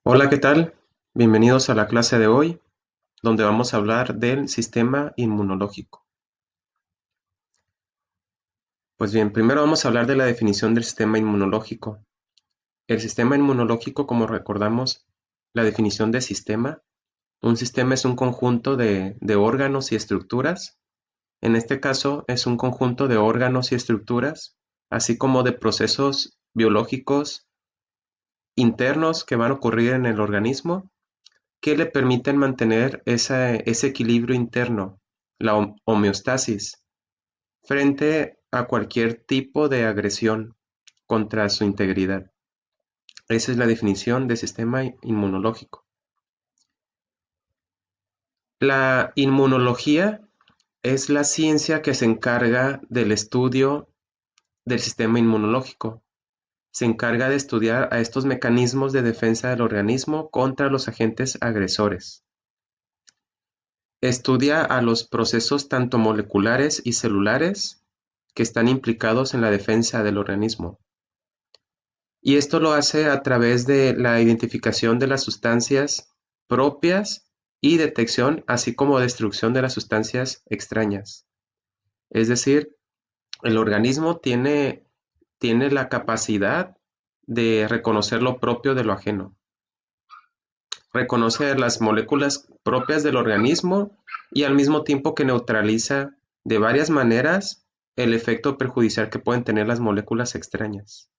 Hola, ¿qué tal? Bienvenidos a la clase de hoy, donde vamos a hablar del sistema inmunológico. Pues bien, primero vamos a hablar de la definición del sistema inmunológico. El sistema inmunológico, como recordamos, la definición de sistema, un sistema es un conjunto de órganos y estructuras. En este caso, es un conjunto de órganos y estructuras, así como de procesos biológicos internos que van a ocurrir en el organismo que le permiten mantener ese equilibrio interno, la homeostasis, frente a cualquier tipo de agresión contra su integridad. Esa es la definición de sistema inmunológico. La inmunología es la ciencia que se encarga del estudio del sistema inmunológico. Se encarga de estudiar a estos mecanismos de defensa del organismo contra los agentes agresores. Estudia a los procesos tanto moleculares y celulares que están implicados en la defensa del organismo. Y esto lo hace a través de la identificación de las sustancias propias y detección, así como destrucción de las sustancias extrañas. Es decir, el organismo tiene la capacidad de reconocer lo propio de lo ajeno. Reconoce las moléculas propias del organismo y al mismo tiempo que neutraliza de varias maneras el efecto perjudicial que pueden tener las moléculas extrañas.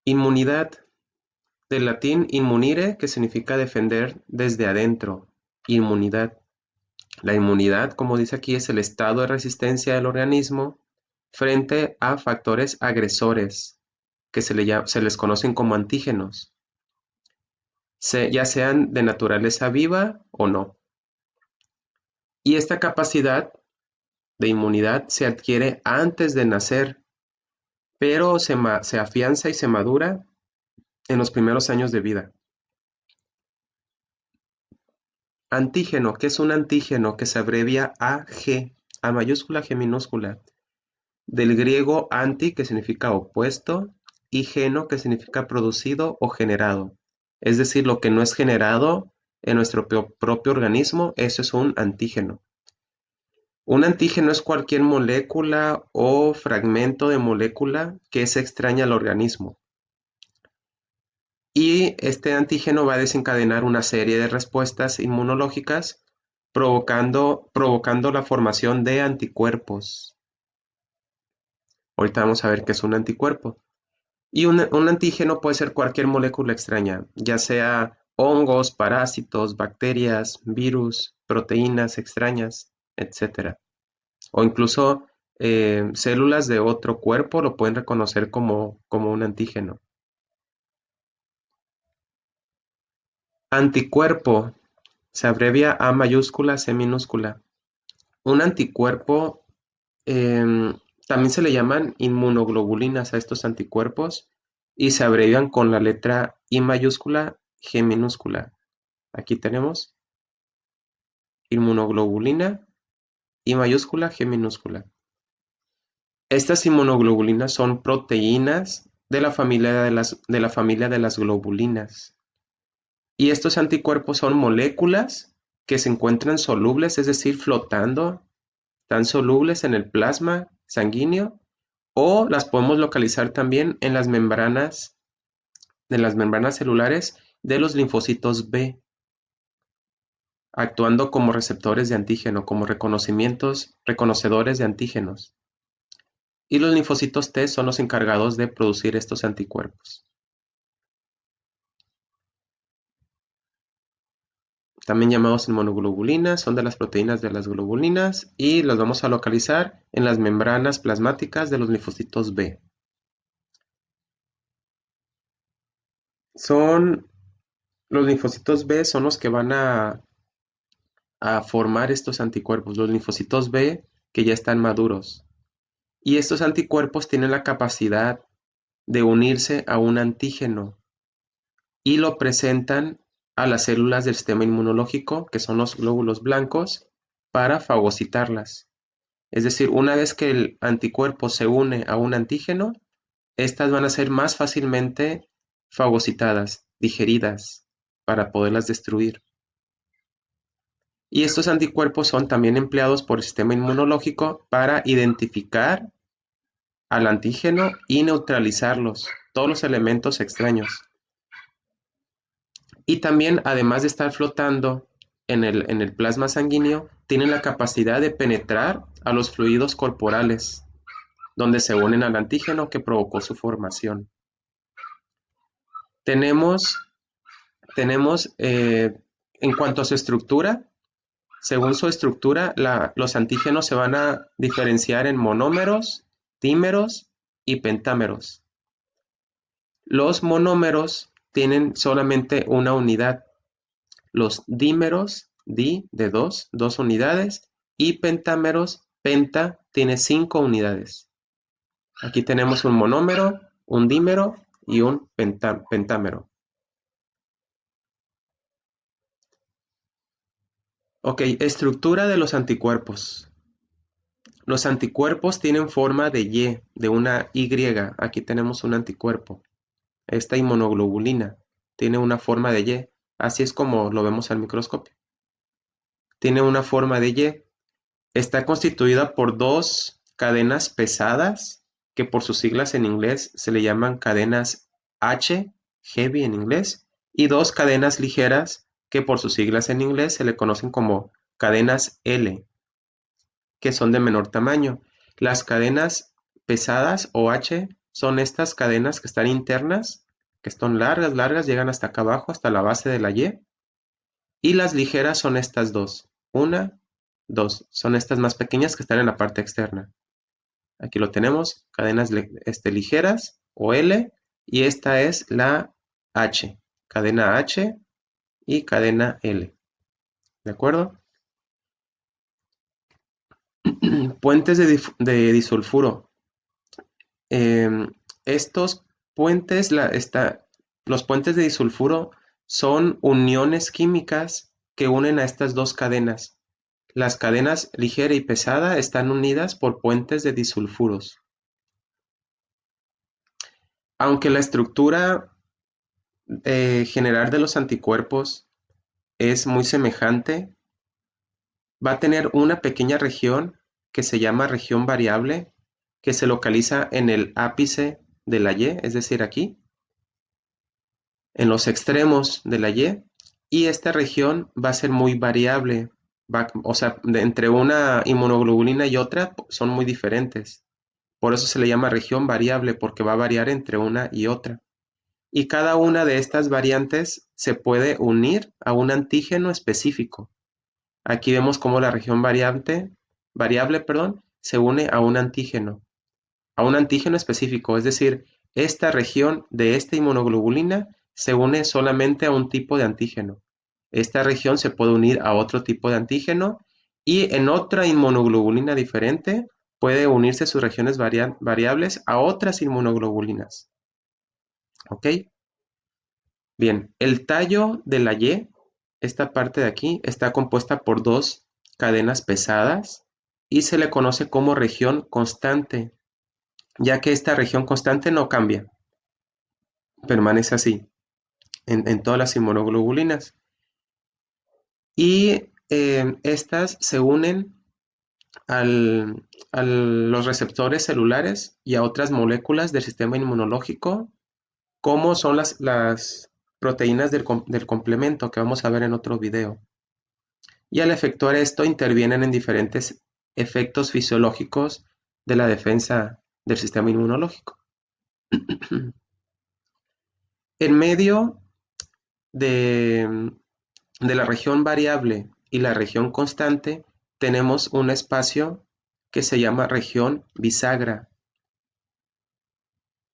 Inmunidad, del latín immunire, que significa defender desde adentro. Inmunidad. La inmunidad, como dice aquí, es el estado de resistencia del organismo frente a factores agresores, que se les conocen como antígenos, ya sean de naturaleza viva o no. Y esta capacidad de inmunidad se adquiere antes de nacer, pero se afianza y se madura en los primeros años de vida. Antígeno, ¿qué es un antígeno? Que se abrevia AG, A mayúscula, G minúscula, del griego anti, que significa opuesto, y geno, que significa producido o generado. Es decir, lo que no es generado en nuestro propio organismo, eso es un antígeno. Un antígeno es cualquier molécula o fragmento de molécula que es extraña al organismo. Y este antígeno va a desencadenar una serie de respuestas inmunológicas provocando la formación de anticuerpos. Ahorita vamos a ver qué es un anticuerpo. Y un antígeno puede ser cualquier molécula extraña, ya sea hongos, parásitos, bacterias, virus, proteínas extrañas, etcétera. O incluso células de otro cuerpo lo pueden reconocer como un antígeno. Anticuerpo se abrevia A mayúscula, C minúscula. Un anticuerpo em, también se le llaman inmunoglobulinas a estos anticuerpos y se abrevian con la letra I mayúscula, G minúscula. Aquí tenemos inmunoglobulina, I mayúscula, G minúscula. Estas inmunoglobulinas son proteínas de la familia de las globulinas. Y estos anticuerpos son moléculas que se encuentran solubles, es decir, flotando, tan solubles en el plasma sanguíneo, o las podemos localizar también en las membranas celulares de los linfocitos B, actuando como receptores de antígeno, como reconocedores de antígenos. Y los linfocitos T son los encargados de producir estos anticuerpos. También llamados inmunoglobulinas, son de las proteínas de las globulinas y las vamos a localizar en las membranas plasmáticas de los linfocitos B. Los linfocitos B son los que van a formar estos anticuerpos, los linfocitos B que ya están maduros. Y estos anticuerpos tienen la capacidad de unirse a un antígeno y lo presentan a las células del sistema inmunológico, que son los glóbulos blancos, para fagocitarlas. Es decir, una vez que el anticuerpo se une a un antígeno, estas van a ser más fácilmente fagocitadas, digeridas, para poderlas destruir. Y estos anticuerpos son también empleados por el sistema inmunológico para identificar al antígeno y neutralizarlos, todos los elementos extraños. Y también, además de estar flotando en el plasma sanguíneo, tienen la capacidad de penetrar a los fluidos corporales, donde se unen al antígeno que provocó su formación. Tenemos en cuanto a su estructura, según su estructura, los antígenos se van a diferenciar en monómeros, dímeros y pentámeros. Los monómeros tienen solamente una unidad. Los dímeros, de dos unidades, y pentámeros, penta, tiene 5 unidades. Aquí tenemos un monómero, un dímero y un pentámero. Ok, estructura de los anticuerpos. Los anticuerpos tienen forma de Y, de una Y. Aquí tenemos un anticuerpo. Esta inmunoglobulina tiene una forma de Y. Así es como lo vemos al microscopio. Tiene una forma de Y. Está constituida por dos cadenas pesadas, que por sus siglas en inglés se le llaman cadenas H, heavy en inglés, y dos cadenas ligeras, que por sus siglas en inglés se le conocen como cadenas L, que son de menor tamaño. Las cadenas pesadas o H son estas cadenas que están internas, que son largas, llegan hasta acá abajo, hasta la base de la Y. Y las ligeras son estas dos. Una, dos. Son estas más pequeñas que están en la parte externa. Aquí lo tenemos, cadenas ligeras o L. Y esta es la H. Cadena H y cadena L. ¿De acuerdo? Puentes de disulfuro. Estos puentes, los puentes de disulfuro son uniones químicas que unen a estas dos cadenas. Las cadenas ligera y pesada están unidas por puentes de disulfuros. Aunque la estructura general de los anticuerpos es muy semejante, va a tener una pequeña región que se llama región variable, que se localiza en el ápice de la Y, es decir, aquí, en los extremos de la y esta región va a ser muy variable, o sea, entre una inmunoglobulina y otra son muy diferentes. Por eso se le llama región variable, porque va a variar entre una y otra. Y cada una de estas variantes se puede unir a un antígeno específico. Aquí vemos cómo la región variable, se une a un antígeno específico, es decir, esta región de esta inmunoglobulina se une solamente a un tipo de antígeno. Esta región se puede unir a otro tipo de antígeno y en otra inmunoglobulina diferente puede unirse sus regiones variables a otras inmunoglobulinas. ¿Ok? Bien, el tallo de la Y, esta parte de aquí, está compuesta por dos cadenas pesadas y se le conoce como región constante, ya que esta región constante no cambia, permanece así en todas las inmunoglobulinas. Y estas se unen a los receptores celulares y a otras moléculas del sistema inmunológico, como son las proteínas del complemento que vamos a ver en otro video. Y al efectuar esto intervienen en diferentes efectos fisiológicos de la defensa del sistema inmunológico. En medio de la región variable y la región constante, tenemos un espacio que se llama región bisagra.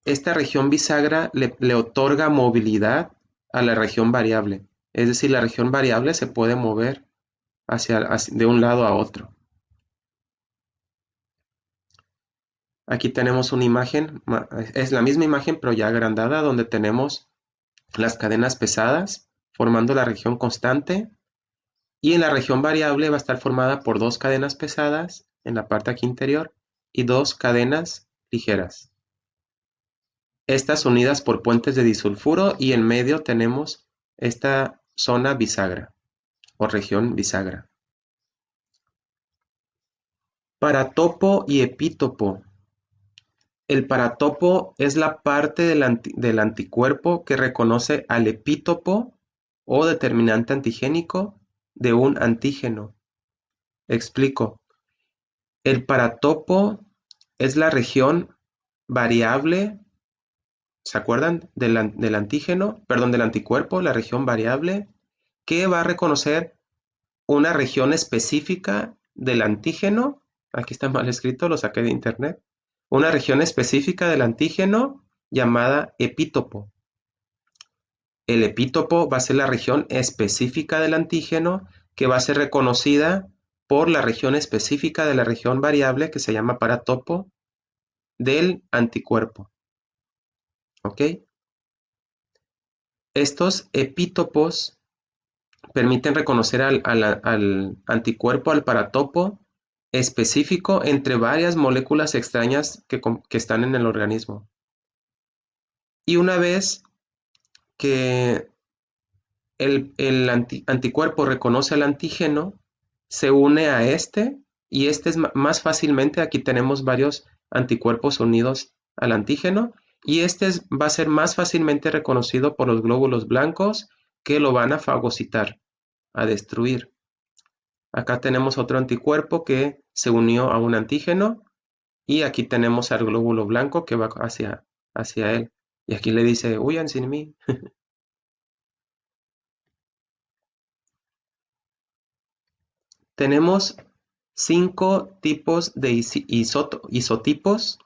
Esta región bisagra le otorga movilidad a la región variable. Es decir, la región variable se puede mover de un lado a otro. Aquí tenemos una imagen, es la misma imagen pero ya agrandada, donde tenemos las cadenas pesadas formando la región constante, y en la región variable va a estar formada por dos cadenas pesadas en la parte aquí interior y dos cadenas ligeras. Estas unidas por puentes de disulfuro y en medio tenemos esta zona bisagra o región bisagra. Paratopo y epítopo. El paratopo es la parte del anticuerpo que reconoce al epítopo o determinante antigénico de un antígeno. Explico. El paratopo es la región variable, ¿se acuerdan? Del antígeno, perdón, del anticuerpo, la región variable, que va a reconocer una región específica del antígeno. Aquí está mal escrito, lo saqué de internet. Una región específica del antígeno llamada epítopo. El epítopo va a ser la región específica del antígeno que va a ser reconocida por la región específica de la región variable que se llama paratopo del anticuerpo. ¿Ok? Estos epítopos permiten reconocer al anticuerpo, al paratopo específico entre varias moléculas extrañas que están en el organismo. Y una vez que el anticuerpo reconoce al antígeno, se une a este y este es más fácilmente, aquí tenemos varios anticuerpos unidos al antígeno y va a ser más fácilmente reconocido por los glóbulos blancos que lo van a fagocitar, a destruir. Acá tenemos otro anticuerpo que se unió a un antígeno y aquí tenemos al glóbulo blanco que va hacia él. Y aquí le dice, huyan sin mí. Tenemos 5 tipos de isotipos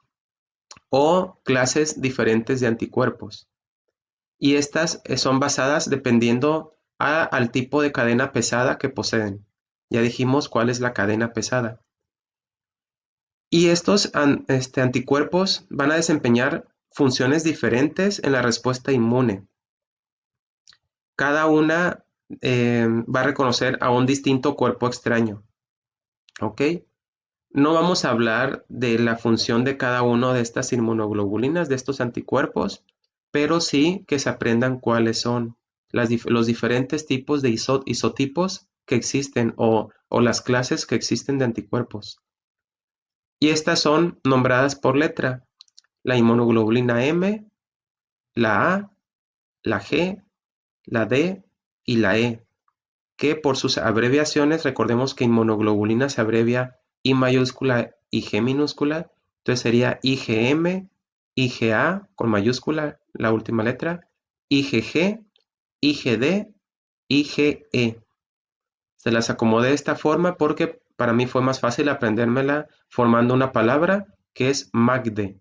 o clases diferentes de anticuerpos. Y estas son basadas dependiendo al tipo de cadena pesada que poseen. Ya dijimos cuál es la cadena pesada. Y estos anticuerpos van a desempeñar funciones diferentes en la respuesta inmune. Cada una va a reconocer a un distinto cuerpo extraño. ¿Ok? No vamos a hablar de la función de cada una de estas inmunoglobulinas, de estos anticuerpos, pero sí que se aprendan cuáles son los diferentes tipos de isotipos que existen o las clases que existen de anticuerpos. Y estas son nombradas por letra: la inmunoglobulina M, la A, la G, la D y la E, que por sus abreviaciones, recordemos que inmunoglobulina se abrevia I mayúscula y G minúscula, entonces sería IgM, IgA con mayúscula, la última letra, IgG, IgD, IgE. Se las acomodé de esta forma porque para mí fue más fácil aprendérmela formando una palabra que es Magde.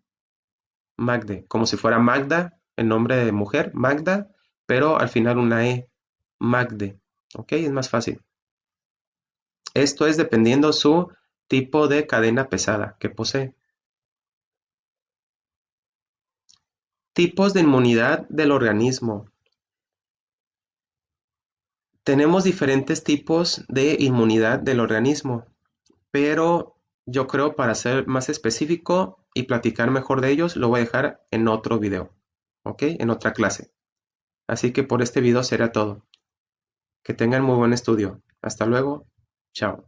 Magde, como si fuera Magda, el nombre de mujer, Magda, pero al final una E, Magde. ¿Ok? Es más fácil. Esto es dependiendo su tipo de cadena pesada que posee. Tipos de inmunidad del organismo. Tenemos diferentes tipos de inmunidad del organismo, pero yo creo para ser más específico y platicar mejor de ellos, lo voy a dejar en otro video, ¿ok? En otra clase. Así que por este video será todo. Que tengan muy buen estudio. Hasta luego. Chao.